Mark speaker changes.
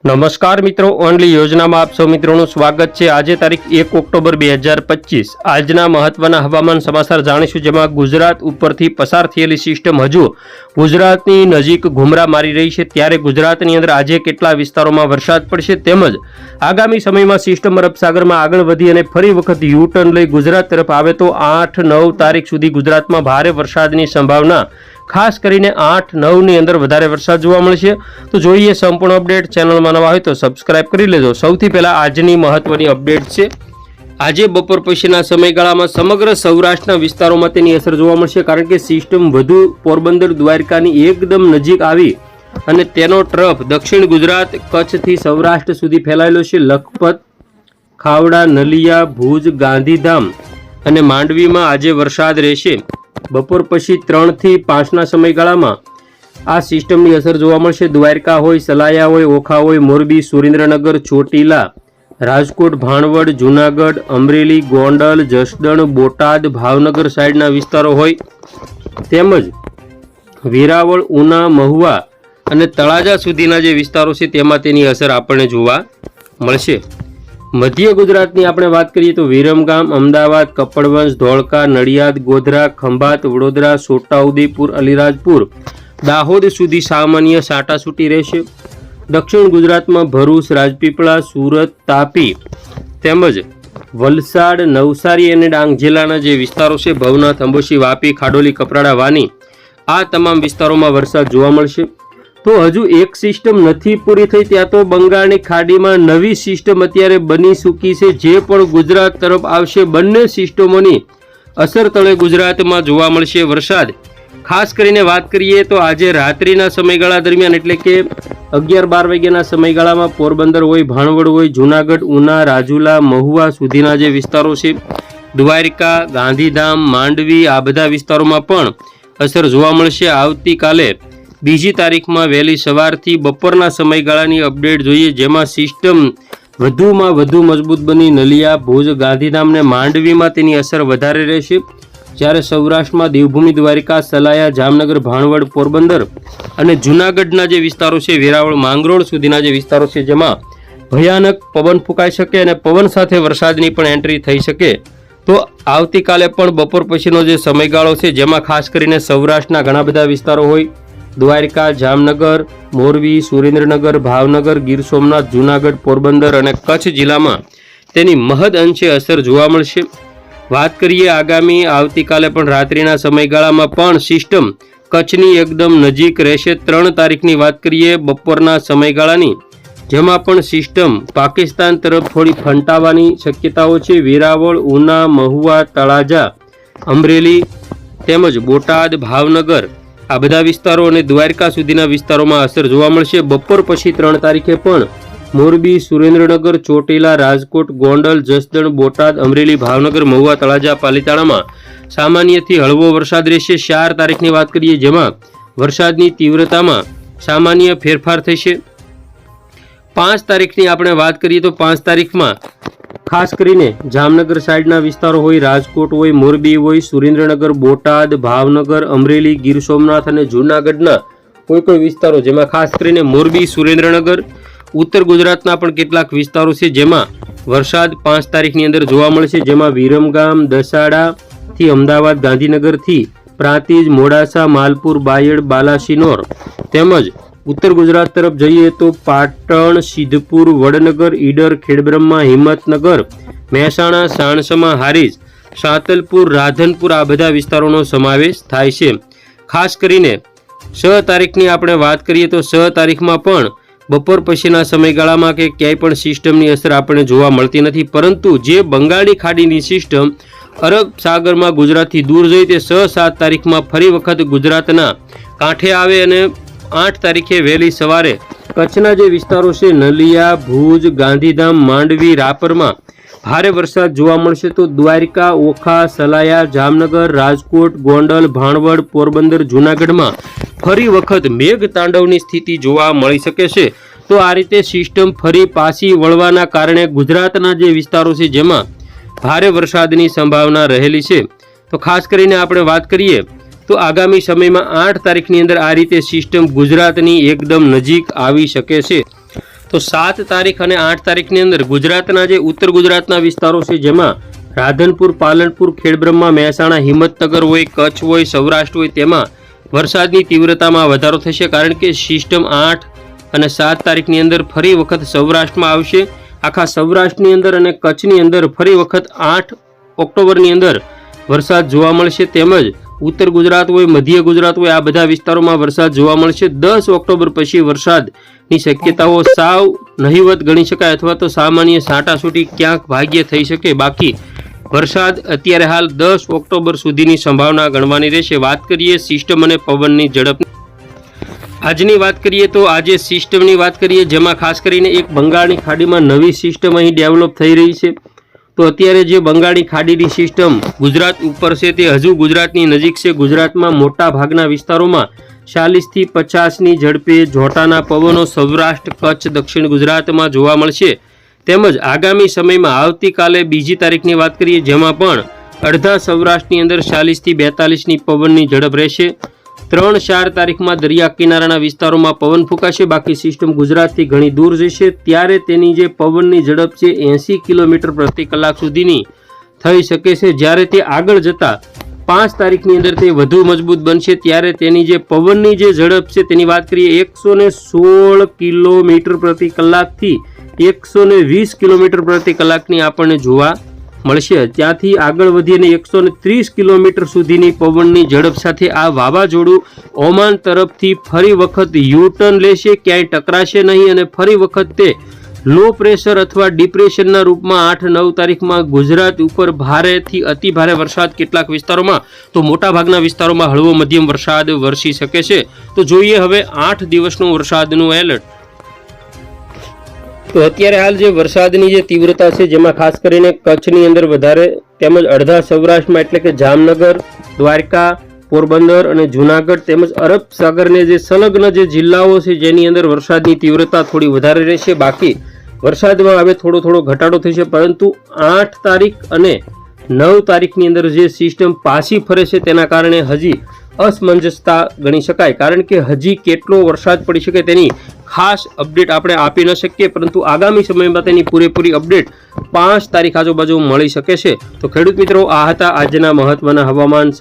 Speaker 1: નમસ્કાર મિત્રો, ઓનલી યોજનામાં આપ સૌ મિત્રોનું સ્વાગત છે। આજે તારીખ 1 ઓક્ટોબર 2025 આજના મહત્વના હવામાન સમાચાર જાણીશું, જેમાં ગુજરાત ઉપરથી પસાર થયેલી સિસ્ટમ હજુ ગુજરાતની નજીક ઘૂમરા મારી રહી છે। ત્યારે ગુજરાતની અંદર આજે કેટલા વિસ્તારોમાં વરસાદ પડશે તેમજ આગામી સમયમાં સિસ્ટમ અરબ સાગરમાં આગળ વધી અને ફરી વખત યુ ટર્ન લઈ ગુજરાત તરફ આવે તો 8-9 તારીખ સુધી ગુજરાતમાં ભારે વરસાદની સંભાવના, ખાસ કરીને 8-9 ની અંદર વધારે વરસાદ જોવા મળશે। તો જોઈએ સંપૂર્ણ અપડેટ। ચેનલમાં નવા હોય તો સબસ્ક્રાઇબ કરી લેજો। સૌથી પહેલા આજની મહત્વની અપડેટ છે। આજે બપોર પછીના સમયગાળામાં સમગ્ર સૌરાષ્ટ્રના વિસ્તારોમાં તેની અસર જોવા મળશે, કારણ કે સિસ્ટમ વધુ પોરબંદર દ્વારકાની એકદમ નજીક આવી અને તેનો ટ્રફ દક્ષિણ ગુજરાત કચ્છથી સૌરાષ્ટ્ર સુધી ફેલાયેલો છે। લખપત, ખાવડા, નલિયા, ભુજ, ગાંધીધામ અને માંડવીમાં આજે વરસાદ રહેશે। બપોર પછી 3 થી 5ના સમયગાળામાં આ સિસ્ટમની અસર જોવા મળશે। દ્વારકા હોય, સલાયા હોય, ઓખા હોય, મોરબી, સુરેન્દ્રનગર, ચોટીલા, રાજકોટ, ભાણવડ, જૂનાગઢ, અમરેલી, ગોંડલ, જસદણ, બોટાદ, ભાવનગર સાઈડના વિસ્તારો હોય તેમજ વેરાવળ, ઉના, મહુવા અને તળાજા સુધીના જે વિસ્તારો છે તેમાં તેની અસર આપણને જોવા મળશે। મધ્ય ગુજરાતની આપણે વાત કરીએ તો વિરમગામ, અમદાવાદ, કપડવંજ, ધોળકા, નડિયાદ, ગોધરા, ખંભાત, વડોદરા, છોટાઉદેપુર, અલીરાજપુર, દાહોદ સુધી સામાન્ય છાંટાછૂટી રહેશે। દક્ષિણ ગુજરાતમાં ભરૂચ, રાજપીપળા, સુરત, તાપી તેમજ વલસાડ, નવસારી અને ડાંગ જિલ્લાના જે વિસ્તારો છે ભવનાથ, અંબોશી, વાપી, ખાડોલી, કપરાડા, વાની, આ તમામ વિસ્તારોમાં વરસાદ જોવા મળશે। તો હજુ એક સિસ્ટમ નથી પૂરી થઈ, ત્યાં તો બંગાળની ખાડીમાં નવી સિસ્ટમ અત્યારે બની ચૂકી છે, જે પણ ગુજરાત તરફ આવશે। બંને સિસ્ટમોની અસર તળે ગુજરાતમાં જોવા મળશે વરસાદ। ખાસ કરીને વાત કરીએ તો આજે રાત્રિના સમયગાળા દરમિયાન, એટલે કે 11-12 વાગ્યાના સમયગાળામાં પોરબંદર હોય, ભાણવડ હોય, જૂનાગઢ, ઉના, રાજુલા, મહુવા સુધીના જે વિસ્તારો છે, દ્વારકા, ગાંધીધામ, માંડવી, આ બધા વિસ્તારોમાં પણ અસર જોવા મળશે। આવતીકાલે 2જી તારીખમાં વહેલી સવારથી બપોરના સમયગાળાની અપડેટ જોઈએ, જેમાં સિસ્ટમ વધુમાં વધુ મજબૂત બની નલિયા, ભુજ, ગાંધીધામ અને માંડવીમાં તેની અસર વધારે રહેશે, જ્યારે સૌરાષ્ટ્રમાં દેવભૂમિ, દ્વારકા, સલાયા, જામનગર, ભાણવડ, પોરબંદર અને જૂનાગઢના જે વિસ્તારો છે, વેરાવળ, માંગરોળ સુધીના જે વિસ્તારો છે, જેમાં ભયાનક પવન ફૂંકાઈ શકે અને પવન સાથે વરસાદની પણ એન્ટ્રી થઈ શકે। તો આવતીકાલે પણ બપોર પછીનો જે સમયગાળો છે, જેમાં ખાસ કરીને સૌરાષ્ટ્રના ઘણા બધા વિસ્તારો હોય, દ્વારકા, જામનગર, મોરબી, સુરેન્દ્રનગર, ભાવનગર, ગીર સોમનાથ, જૂનાગઢ, પોરબંદર અને કચ્છ જિલ્લામાં તેની મહદ અંશે અસર જોવા મળશે। વાત કરીએ આગામી આવતીકાલે પણ રાત્રિના સમયગાળામાં પણ સિસ્ટમ કચ્છની એકદમ નજીક રહેશે। 3 તારીખની વાત કરીએ બપોરના સમયગાળાની, જેમાં પણ સિસ્ટમ પાકિસ્તાન તરફ થોડી ફંટાવાની શક્યતાઓ છે। વેરાવળ, ઉના, મહુવા, તળાજા, અમરેલી તેમજ બોટાદ, ભાવનગર, આ બધા વિસ્તારો અને દ્વારકા સુધીના વિસ્તારોમાં અસર જોવા મળશે। બપોર પછી 3 તારીખે પણ મોરબી, સુરેન્દ્રનગર, ચોટીલા, રાજકોટ, ગોંડલ, જસદણ, બોટાદ, અમરેલી, ભાવનગર, મહુવા, તળાજા, પાલીતાણામાં સામાન્યથી હળવો વરસાદ રહેશે। 4 તારીખની વાત કરીએ, જેમાં વરસાદની તીવ્રતામાં સામાન્ય ફેરફાર થશે। 5 તારીખની આપણે વાત કરીએ તો 5 તારીખમાં ખાસ કરીને જામનગર સાઈડના વિસ્તારો હોય, રાજકોટ હોય, મોરબી હોય, સુરેન્દ્રનગર, બોટાદ, ભાવનગર, અમરેલી, ગીર સોમનાથ અને જૂનાગઢના કોઈ વિસ્તારો, જેમાં ખાસ કરીને મોરબી, સુરેન્દ્રનગર, ઉત્તર ગુજરાતના પણ કેટલાક વિસ્તારો છે, જેમાં વરસાદ 5 તારીખની અંદર જોવા મળશે, જેમાં વિરમગામ, દસાડાથી અમદાવાદ, ગાંધીનગરથી પ્રાંતિજ, મોડાસા, માલપુર, બાયડ, બાલાસિનોર તેમજ ઉત્તર ગુજરાત તરફ જઈએ તો પાટણ, સિદ્ધપુર, વડનગર, ઈડર, ખેડબ્રહ્મા, હિંમતનગર, મહેસાણા, સાણસમા, હારીજ, સાંતલપુર, રાધનપુર, આ બધા વિસ્તારોનો સમાવેશ થાય છે। ખાસ કરીને 6 તારીખની આપણે વાત કરીએ તો 6 તારીખમાં પણ બપોર પછીના સમયગાળામાં કે ક્યાંય પણ સિસ્ટમની અસર આપણને જોવા મળતી નથી, પરંતુ જે બંગાળની ખાડીની સિસ્ટમ અરબ સાગરમાં ગુજરાતથી દૂર જઈ તે 6-7 તારીખમાં ફરી વખત ગુજરાતના કાંઠે આવે અને 8 તારીખે વહેલી સવારે કચ્છના જે વિસ્તારો છે, નલિયા, ભુજ, ગાંધીધામ, માંડવી, રાપરમાં ભારે વરસાદ જોવા મળશે। તો દ્વારકા, ઓખા, સલાયા, જામનગર, રાજકોટ, ગોંડલ, ભાણવડ, પોરબંદર, જૂનાગઢમાં ફરી વખત મેઘ તાંડવની સ્થિતિ જોવા મળી શકે છે। તો આ રીતે સિસ્ટમ ફરી પાછી વળવાના કારણે ગુજરાતના જે વિસ્તારો છે, જેમાં ભારે વરસાદની સંભાવના રહેલી છે। તો ખાસ કરીને આપણે વાત કરીએ તો આગામી સમયમાં 8 તારીખની અંદર આ રીતે સિસ્ટમ ગુજરાતની એકદમ નજીક આવી શકે છે। તો 7 તારીખ અને 8 તારીખની અંદર ગુજરાતના જે ઉત્તર ગુજરાતના વિસ્તારો છે જેમાં રાધનપુર, પાલનપુર, ખેડબ્રહ્મા, મહેસાણા, હિંમતનગર હોય, કચ્છ હોય, સૌરાષ્ટ્ર હોય તેમાં વરસાદની તીવ્રતામાં વધારો થશે, કારણ કે સિસ્ટમ 8 અને 7 તારીખની અંદર ફરી વખત સૌરાષ્ટ્રમાં આવશે. આખા સૌરાષ્ટ્રની અંદર અને કચ્છની અંદર ફરી વખત 8 ઓક્ટોબરની અંદર વરસાદ જોવા મળશે. તેમજ ઉત્તર ગુજરાત હોય, મધ્ય ગુજરાત હોય, આ બધા વિસ્તારોમાં વરસાદ જોવા મળશે. 10 ઓક્ટોબર પછી વરસાદની શક્યતાઓ સાવ નહિવત ગણી શકાય, અથવા તો સામાન્ય છાંટાછૂટી ક્યાંક ભાગ્યે થઈ શકે. બાકી વરસાદ અત્યારે હાલ 10 ઓક્ટોબર સુધીની સંભાવના ગણવાની રહેશે. વાત કરીએ સિસ્ટમ અને પવનની ઝડપ. આજની વાત કરીએ તો આજે સિસ્ટમની વાત કરીએ, જેમાં ખાસ કરીને એક બંગાળની ખાડીમાં નવી સિસ્ટમ અહીં ડેવલપ થઈ રહી છે. તો અત્યારે જે બંગાળની ખાડીની સિસ્ટમ ગુજરાત ઉપર છે તે હજુ ગુજરાતની નજીક છે. ગુજરાતમાં મોટા ભાગના વિસ્તારોમાં 40 થી 50ની ઝડપે જોટાના પવનો સૌરાષ્ટ્ર, કચ્છ, દક્ષિણ ગુજરાતમાં જોવા મળશે. તેમજ આગામી સમયમાં આવતીકાલે 2 તારીખની વાત કરીએ, જેમાં પણ અડધા સૌરાષ્ટ્રની અંદર 40 થી 42ની પવનની ઝડપ રહેશે. 3-4 તારીખમાં દરિયા કિનારાના વિસ્તારોમાં પવન ફૂંકાશે. બાકી સિસ્ટમ ગુજરાતથી ઘણી દૂર જશે, ત્યારે તેની જે પવનની ઝડપ છે 80 કિલોમીટર પ્રતિ કલાક સુધીની થઈ શકે છે. જ્યારે તે આગળ જતા 5 તારીખની અંદર તે વધુ મજબૂત બનશે, ત્યારે તેની જે પવનની જે ઝડપ છે તેની વાત કરીએ 116 કિલોમીટર પ્રતિ કલાકથી 120 કિલોમીટર પ્રતિ કલાકની આપણને જોવા મળશે. ત્યાંથી આગળ વધીને 130 કિલોમીટર સુધીની પવનની ઝડપ સાથે આ વાવાઝોડું ઓમાન તરફથી ફરી વખત યુટર્ન લેશે, ક્યાંય ટકરાશે નહીં અને ફરી વખત તે લો પ્રેશર અથવા ડિપ્રેશનના રૂપમાં 8-9 તારીખમાં ગુજરાત ઉપર ભારેથી અતિ ભારે વરસાદ કેટલાક વિસ્તારોમાં, તો મોટાભાગના વિસ્તારોમાં હળવો મધ્યમ વરસાદ વરસી શકે છે. તો જોઈએ હવે 8 દિવસનું વરસાદનું એલર્ટ. તો અત્યારે હાલ જે વરસાદની જે તીવ્રતા છે, જેમાં ખાસ કરીને કચ્છની અંદર વધારે, તેમજ અડધા સૌરાષ્ટ્રમાં એટલે કે જામનગર, દ્વારકા, પોરબંદર અને જૂનાગઢ તેમજ અરબ સાગરને જે સંલગ્ન જે જિલ્લાઓ છે જેની અંદર વરસાદની તીવ્રતા થોડી વધારે રહેશે. બાકી વરસાદમાં હવે થોડો ઘટાડો થશે, પરંતુ 8 તારીખ અને 9 તારીખની અંદર જે સિસ્ટમ પાછી ફરે છે તેના કારણે હજી અસમંજસતા ગણી શકાય, કારણ કે હજી કેટલો વરસાદ પડી શકે તેની ખાસ અપડેટ આપણે આપી ન શકીએ, પરંતુ આગામી સમયમાં તેની પૂરેપૂરી અપડેટ 5 તારીખ આજુબાજુ મળી શકે છે. તો ખેડૂત મિત્રો, આ હતા આજના મહત્વના હવામાન